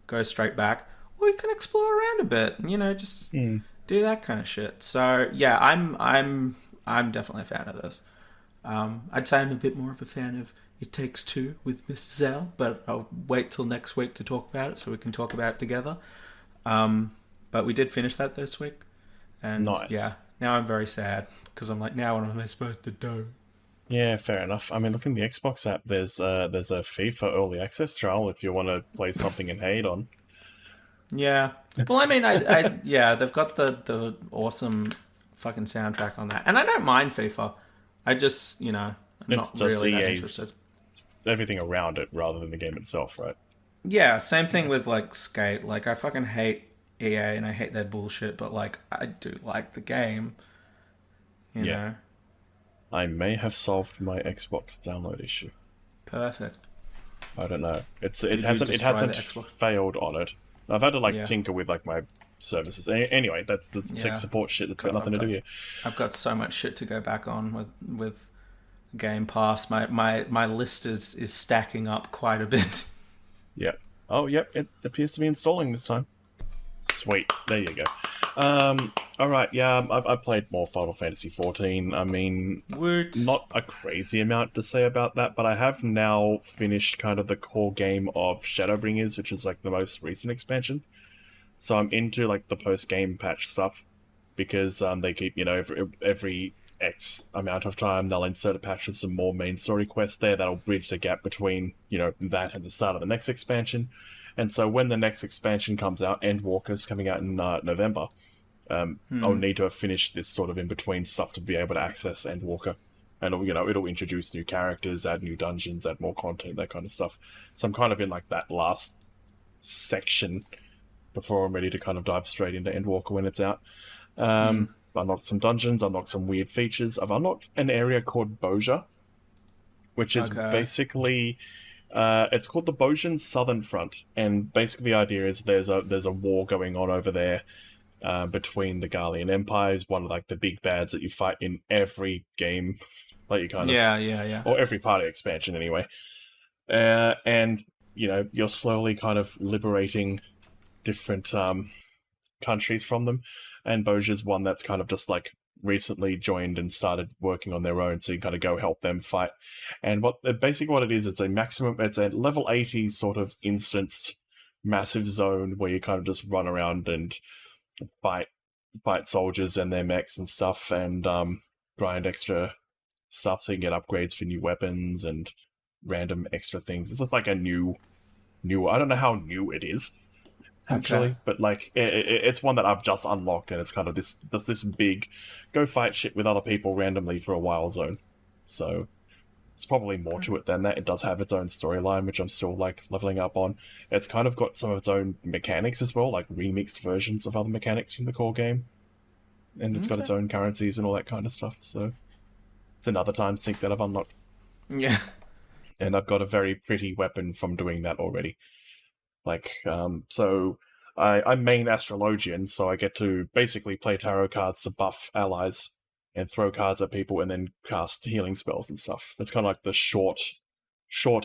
go straight back, or you can explore around a bit and just do that kind of shit. So yeah, I'm definitely a fan of this. I'd say I'm a bit more of a fan of It Takes Two with Miss Zell, but I'll wait till next week to talk about it so we can talk about it together. But we did finish that this week. And nice. Yeah, now I'm very sad because I'm like, now what am I supposed to do? Yeah, fair enough. I mean, look in the Xbox app. There's a FIFA early access trial if you want to play something and hate on. Yeah. Well, I mean, I yeah, they've got the awesome fucking soundtrack on that, and I don't mind FIFA. I just I'm it's not really that interested. Everything around it rather than the game itself, right? Yeah, same thing with like Skate. Like I fucking hate EA and I hate their bullshit, but like I do like the game. You know. I may have solved my Xbox download issue. Perfect. I don't know. It hasn't failed on it. I've had to tinker with like my services. Anyway, that's tech support shit. That's got nothing to do here. I've got so much shit to go back on with Game Pass. My list is stacking up quite a bit. Yeah. Oh, yep. It appears to be installing this time. Sweet. There you go. All right. Yeah, I played more Final Fantasy XIV. I mean, not a crazy amount to say about that, but I have now finished kind of the core game of Shadowbringers, which is like the most recent expansion. So I'm into like the post-game patch stuff because they keep, every X amount of time they'll insert a patch with some more main story quests there that'll bridge the gap between, that and the start of the next expansion. And so when the next expansion comes out, Endwalker's coming out in November, I'll need to have finished this sort of in-between stuff to be able to access Endwalker. And, it'll introduce new characters, add new dungeons, add more content, that kind of stuff. So I'm kind of in, like, that last section before I'm ready to kind of dive straight into Endwalker when it's out. Unlocked some dungeons, unlocked some weird features. I've unlocked an area called Boja, which is basically... it's called the Bojin Southern Front, and basically the idea is there's a war going on over there between the Garlean Empires, one of like the big bads that you fight in every game, like you kind of or every party expansion anyway. And you're slowly kind of liberating different countries from them, and Boja's one that's kind of just like recently joined and started working on their own, so you kind of go help them fight. And what it is, it's a level 80 sort of instanced massive zone where you kind of just run around and fight soldiers and their mechs and stuff, and grind extra stuff so you can get upgrades for new weapons and random extra things. It's just like a new new. I don't know how new it is, actually, Okay. but like it's one that I've just unlocked, and it's kind of this big go fight shit with other people randomly for a while zone. So it's probably more to it than that. It does have its own storyline, which I'm still like leveling up on. It's kind of got some of its own mechanics as well, like remixed versions of other mechanics from the core game, and it's got its own currencies and all that kind of stuff. So it's another time sink that I've unlocked. Yeah. And I've got a very pretty weapon from doing that already. Like, so I'm main astrologian, so I get to basically play tarot cards to buff allies and throw cards at people and then cast healing spells and stuff. That's kind of like the short,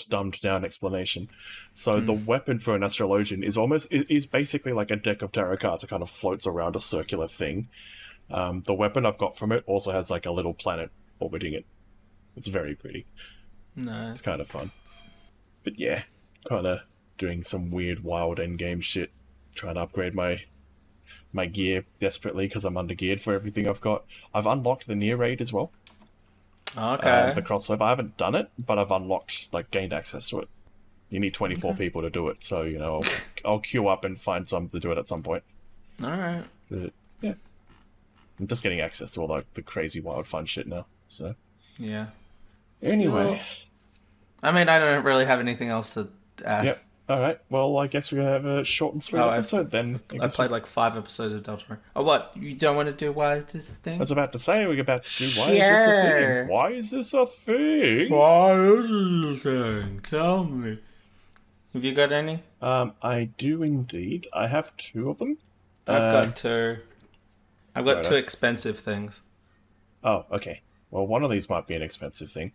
dumbed down explanation. So the weapon for an astrologian is basically like a deck of tarot cards that kind of floats around a circular thing. The weapon I've got from it also has like a little planet orbiting it. It's very pretty. Nice. It's kind of fun. But yeah, kind of doing some weird, wild endgame shit, trying to upgrade my gear desperately because I'm under-geared for everything I've got. I've unlocked the near raid as well. Okay. The crossover. I haven't done it, but I've unlocked, like, gained access to it. You need 24 people to do it, so, you know, I'll queue up and find some to do it at some point. Alright. But, yeah. I'm just getting access to all like the crazy, wild, fun shit now, so... Yeah. Anyway. Well, I mean, I don't really have anything else to add. Yep. Alright, well, I guess we're going to have a short and sweet episode then. I played like 5 episodes of Deltarune. Oh, what? You don't want to do Why Is This a Thing? I was about to say, we're about to do Why Is This a Thing? Why is this a thing? Why is this a thing? Tell me. Have you got any? I do indeed. I have 2 of them. I've got 2. I've got 2 expensive things. Oh, okay. Well, one of these might be an expensive thing.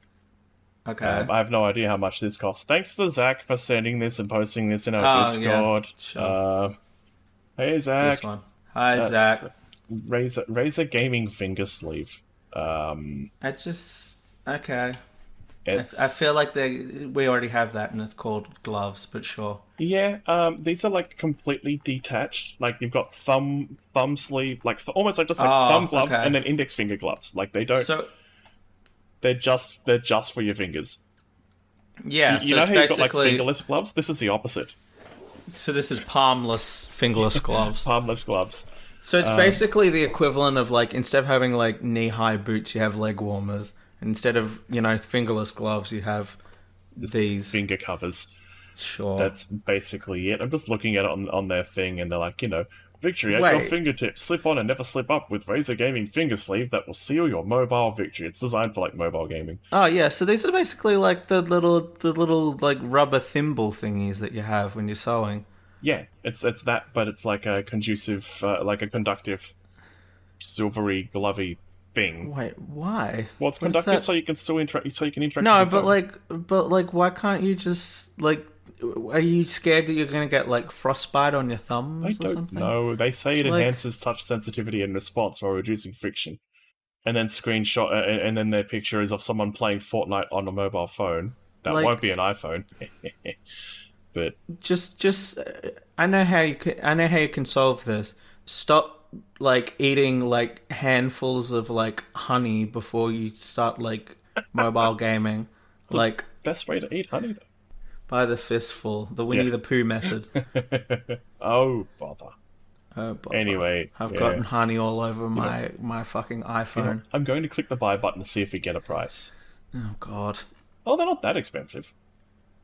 Okay. I have no idea how much this costs. Thanks to Zach for sending this and posting this in our Discord. Yeah. Sure. Hey, Zach. This one. Hi, Zach. Razer Gaming Finger Sleeve. Okay. I feel like we already have that, and it's called gloves, but sure. Yeah, these are like completely detached. Like you've got thumb sleeve, like almost like just like thumb gloves, and then index finger gloves. Like they don't. So they're just for your fingers. Yeah, you know how you've got like fingerless gloves? This is the opposite. So this is palmless, fingerless gloves. Palmless gloves. So it's basically the equivalent of like instead of having like knee-high boots, you have leg warmers. Instead of, fingerless gloves, you have these finger covers. Sure. That's basically it. I'm just looking at it on their thing, and they're like, victory at your fingertips. Slip on and never slip up with Razer Gaming Finger Sleeve that will seal your mobile victory. It's designed for like mobile gaming. Oh yeah, so these are basically like the little like rubber thimble thingies that you have when you're sewing. Yeah, it's that, but it's like a conducive, like a conductive, silvery, glovey thing. Wait, why? Well, it's conductive so you can still interact. So you can interact. No, but like, why can't you just like? Are you scared that you're gonna get like frostbite on your thumbs? I don't know. They say it enhances touch sensitivity and response while reducing friction. And then screenshot, and then their picture is of someone playing Fortnite on a mobile phone. That won't be an iPhone. But just I know how you can solve this. Stop like eating like handfuls of like honey before you start like mobile gaming. It's like best way to eat honey though. By the fistful, the Winnie the Pooh method. Oh bother. Anyway, I've gotten honey all over my fucking iPhone. I'm going to click the buy button to see if we get a price. Oh god. Oh, they're not that expensive.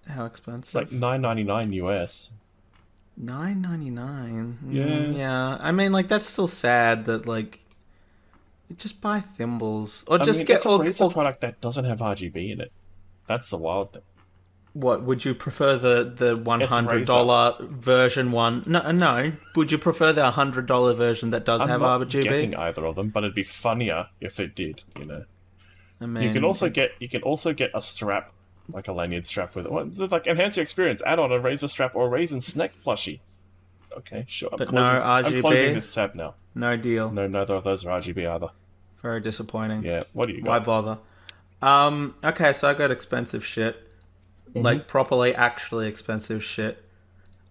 How expensive? It's like $9.99 US. $9.99. Yeah. Yeah. I mean, like that's still sad that like just buy thimbles or just get it's a Razer product that doesn't have RGB in it. That's the wild thing. What would you prefer the $100 version one? No. Would you prefer the $100 version that does have RGB? I'm not getting either of them, but it'd be funnier if it did. I mean, you can also get a strap, like a lanyard strap with it. Like enhance your experience. Add on a Razer strap or a Razer snack plushie. Okay, sure. No RGB. I'm closing this tab now. No deal. No, neither of those are RGB either. Very disappointing. Yeah. What do you got? Why bother? Okay, so I got expensive shit. Like properly, actually expensive shit.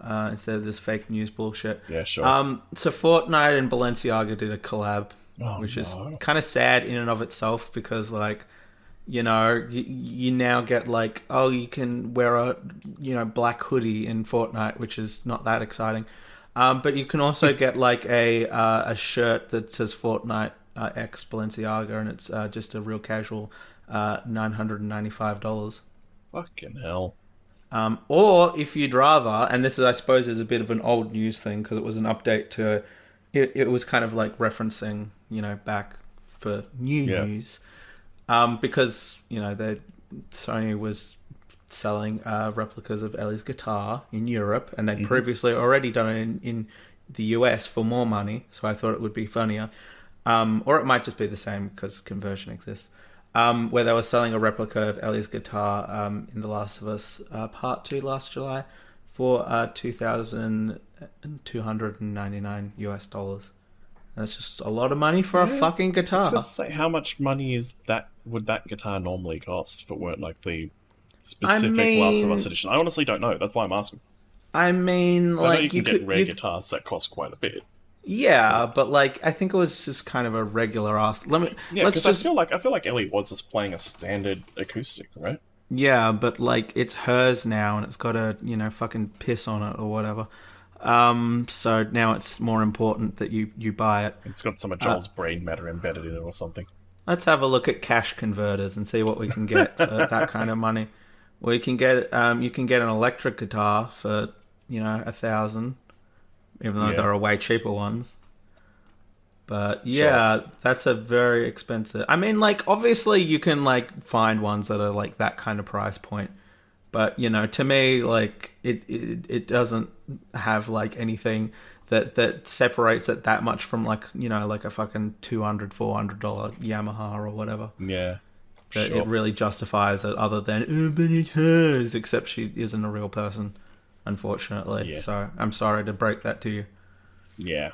Instead of this fake news bullshit. Yeah, sure. So Fortnite and Balenciaga did a collab, which is kind of sad in and of itself because like you now get like, oh, you can wear a black hoodie in Fortnite, which is not that exciting. But you can also get like a shirt that says Fortnite X Balenciaga, and it's just a real casual $995. Fucking hell. Or if you'd rather, and this is, I suppose, is a bit of an old news thing because it was an update to, it was kind of like referencing, back for new news, because Sony was selling replicas of Ellie's guitar in Europe, and they'd previously already done it in the US for more money. So I thought it would be funnier, or it might just be the same because conversion exists. Where they were selling a replica of Ellie's guitar in The Last of Us Part 2 last July for $2,299 US. That's just a lot of money for a fucking guitar. I was going to say, how much money would that guitar normally cost if it weren't like the specific Last of Us edition? I honestly don't know. That's why I'm asking. I mean, so like, I know you can get rare guitars that cost quite a bit. Yeah, but like I think it was just kind of a regular ask. Because I feel like Ellie was just playing a standard acoustic, right? Yeah, but like it's hers now, and it's got a fucking piss on it or whatever. So now it's more important that you buy it. It's got some of Joel's brain matter embedded in it or something. Let's have a look at cash converters and see what we can get for that kind of money. Well, you can get an electric guitar for $1,000. Even though there are way cheaper ones. But that's a very expensive. I mean, like, obviously you can like find ones that are like that kind of price point. But, to me, like it doesn't have like anything that separates it that much from like, like a fucking $200, $400 Yamaha or whatever. Yeah. That it really justifies it, other than, but it hers, except she isn't a real person. Unfortunately. Yeah. So I'm sorry to break that to you. Yeah.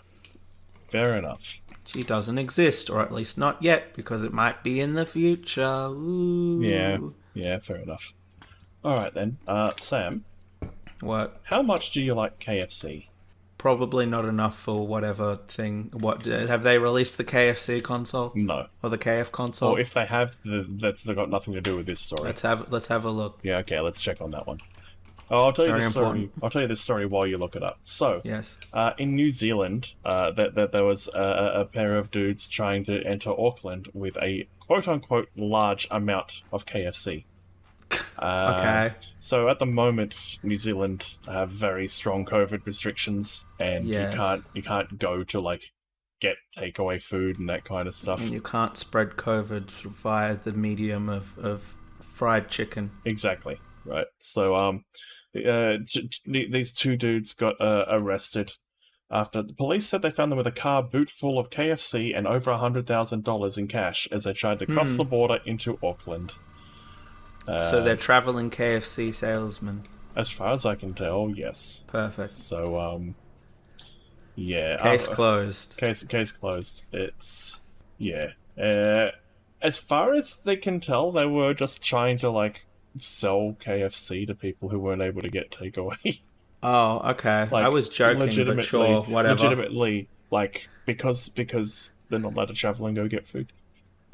Fair enough. She doesn't exist, or at least not yet, because it might be in the future. Ooh. Yeah, fair enough. Alright then. Sam. What? How much do you like KFC? Probably not enough for whatever thing. What have they released the KFC console? No. Or the KF console? Or if they have, that's got nothing to do with this story. Let's have a look. Yeah, okay, let's check on that one. Oh, I'll tell you this story. I'll tell you this story while you look it up. So, yes, in New Zealand, there was a pair of dudes trying to enter Auckland with a quote-unquote large amount of KFC. Okay. So at the moment, New Zealand have very strong COVID restrictions, and you can't go to like get takeaway food and that kind of stuff. And you can't spread COVID via the medium of fried chicken. Exactly. Right. So these two dudes got arrested after the police said they found them with a car boot full of KFC and over $100,000 in cash as they tried to cross the border into Auckland. So they're traveling KFC salesmen. As far as I can tell, yes. Perfect. So yeah. Case closed. Case closed. It's as far as they can tell, they were just trying to like sell KFC to people who weren't able to get takeaway. Oh, okay. Like, I was joking, but sure, whatever. Legitimately, like, because they're not allowed to travel and go get food.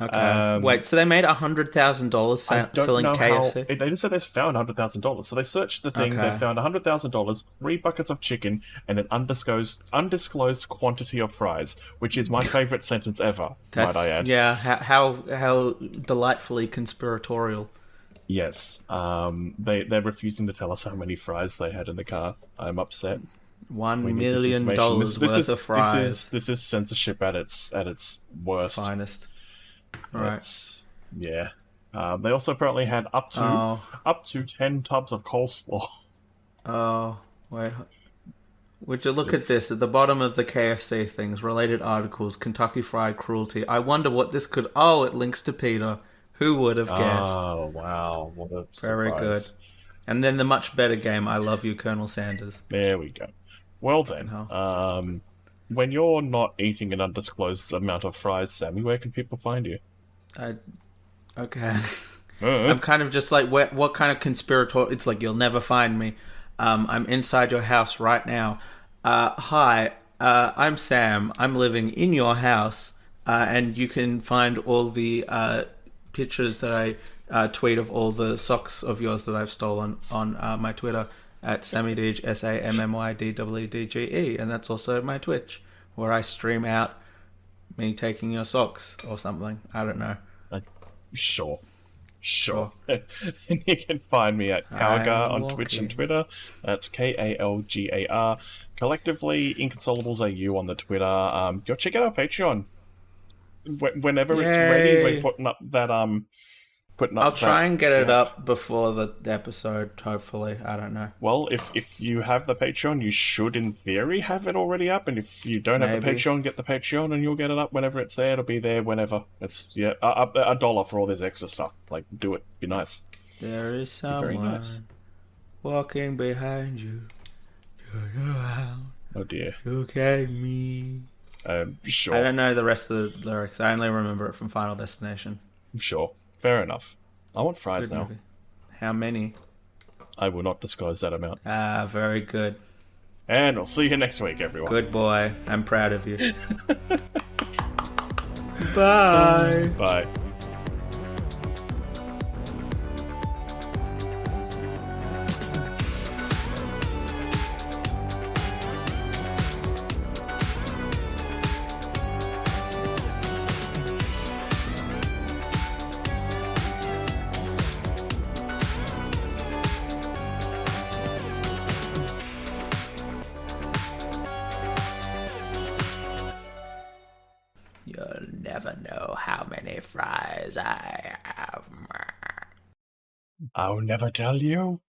Okay. Wait, so they made $100,000 selling KFC? They just said they found $100,000. So they searched the thing, they found $100,000, 3 buckets of chicken, and an undisclosed quantity of fries, which is my favourite sentence ever, might I add. Yeah, how delightfully conspiratorial. Yes. They're refusing to tell us how many fries they had in the car. I'm upset. $1 million worth of fries. This is censorship at its worst. Finest. All right. Yeah. They also apparently had up to 10 tubs of coleslaw. Oh, wait. Would you look at this? At the bottom of the KFC things, related articles, Kentucky Fried Cruelty. I wonder what this could... Oh, it links to Peter. Who would have guessed? Oh, wow. What a surprise. Very good. And then the much better game, I Love You, Colonel Sanders. There we go. Well then, when you're not eating an undisclosed amount of fries, Sammy, where can people find you? Okay. I'm kind of just like, what kind of conspirator... It's like, you'll never find me. I'm inside your house right now. Hi, I'm Sam. I'm living in your house. And you can find all the... pictures that I tweet of all the socks of yours that I've stolen on my Twitter at Sammydege, SAMMYDEEDGE, and that's also my Twitch, where I stream out me taking your socks or something. I don't know. Sure. And you can find me at Kalgar on Twitch and Twitter. That's KALGAR. Collectively, Inconsolables AU on the Twitter. Go check out our Patreon. Whenever it's ready, we're putting up that I'll try and get it up before the episode, hopefully. I don't know. Well, if you have the Patreon, you should, in theory, have it already up. And if you don't have the Patreon, get the Patreon and you'll get it up whenever it's there. It'll be there whenever. It's $1 for all this extra stuff. Like, do it. Be nice. There is someone walking behind you. Oh dear. Look at me. Sure. I don't know the rest of the lyrics. I only remember it from Final Destination. Sure. Fair enough. I want fries now. Movie. How many? I will not disclose that amount. Very good. And we'll see you next week, everyone. Good boy. I'm proud of you. Bye. Bye. You'll never know how many fries I have. I'll never tell you.